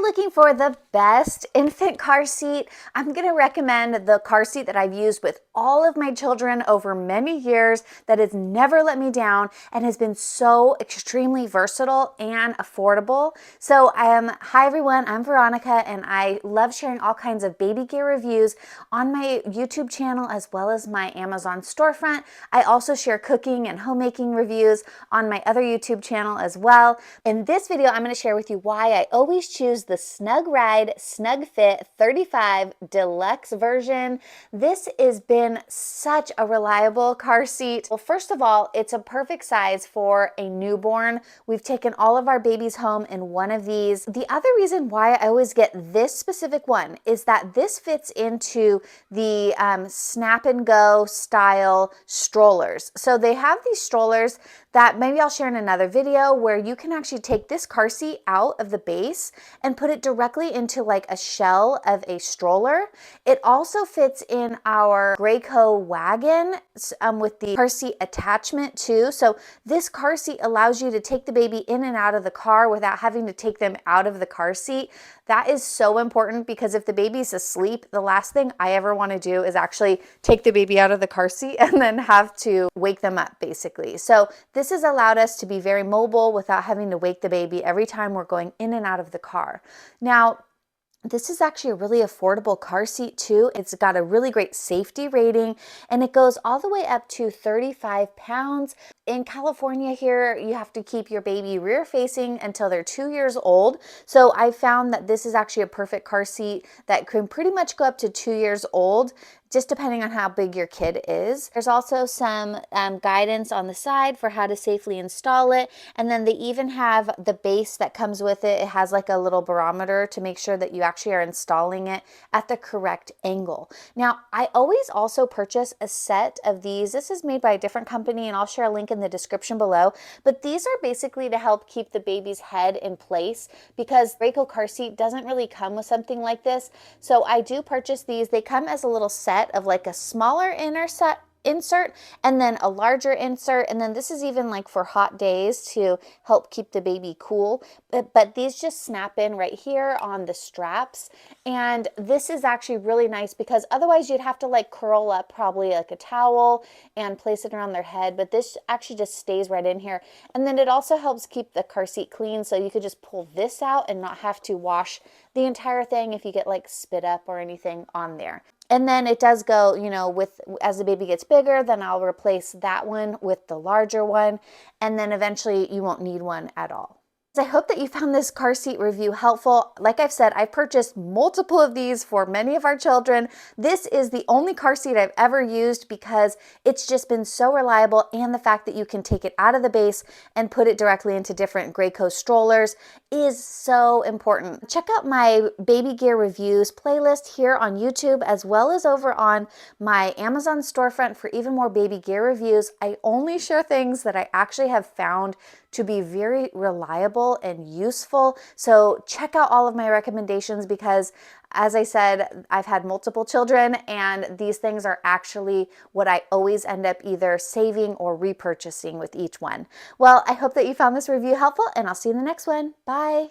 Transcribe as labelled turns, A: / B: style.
A: looking for the best infant car seat, I'm going to recommend the car seat that I've used with all of my children over many years that has never let me down and has been so extremely versatile and affordable. So hi everyone, I'm Veronica and I love sharing all kinds of baby gear reviews on my YouTube channel as well as my Amazon storefront. I also share cooking and homemaking reviews on my other YouTube channel as well. In this video, I'm going to share with you why I always choose the Snugride Snug Fit 35 Deluxe version. This has been such a reliable car seat. Well, first of all, it's a perfect size for a newborn. We've taken all of our babies home in one of these. The other reason why I always get this specific one is that this fits into the snap and go style strollers. So they have these strollers that maybe I'll share in another video where you can actually take this car seat out of the base and put it directly into like a shell of a stroller. It also fits in our Graco wagon with the car seat attachment too. So this car seat allows you to take the baby in and out of the car without having to take them out of the car seat. That is so important because if the baby's asleep, the last thing I ever want to do is actually take the baby out of the car seat and then have to wake them up basically. So this has allowed us to be very mobile without having to wake the baby every time we're going in and out of the car. Now, this is actually a really affordable car seat too. It's got a really great safety rating and it goes all the way up to 35 pounds. In California here, you have to keep your baby rear facing until they're 2 years old. So I found that this is actually a perfect car seat that can pretty much go up to 2 years old, just depending on how big your kid is. There's also some guidance on the side for how to safely install it. And then they even have the base that comes with it. It has like a little barometer to make sure that you actually are installing it at the correct angle. Now, I always also purchase a set of these. This is made by a different company and I'll share a link in the description below. But these are basically to help keep the baby's head in place because Graco car seat doesn't really come with something like this. So I do purchase these. They come as a little set of like a smaller insert and then a larger insert, and then this is even like for hot days to help keep the baby cool, but these just snap in right here on the straps. And this is actually really nice because otherwise you'd have to like curl up probably like a towel and place it around their head, but this actually just stays right in here. And then it also helps keep the car seat clean, so you could just pull this out and not have to wash the entire thing if you get like spit up or anything on there. And then it does go, you know, as the baby gets bigger, then I'll replace that one with the larger one. And then eventually you won't need one at all. I hope that you found this car seat review helpful. Like I've said, I've purchased multiple of these for many of our children. This is the only car seat I've ever used because it's just been so reliable, and the fact that you can take it out of the base and put it directly into different Graco strollers is so important. Check out my baby gear reviews playlist here on YouTube as well as over on my Amazon storefront for even more baby gear reviews. I only share things that I actually have found to be very reliable and useful. So check out all of my recommendations because, as I said, I've had multiple children and these things are actually what I always end up either saving or repurchasing with each one. Well, I hope that you found this review helpful and I'll see you in the next one. Bye.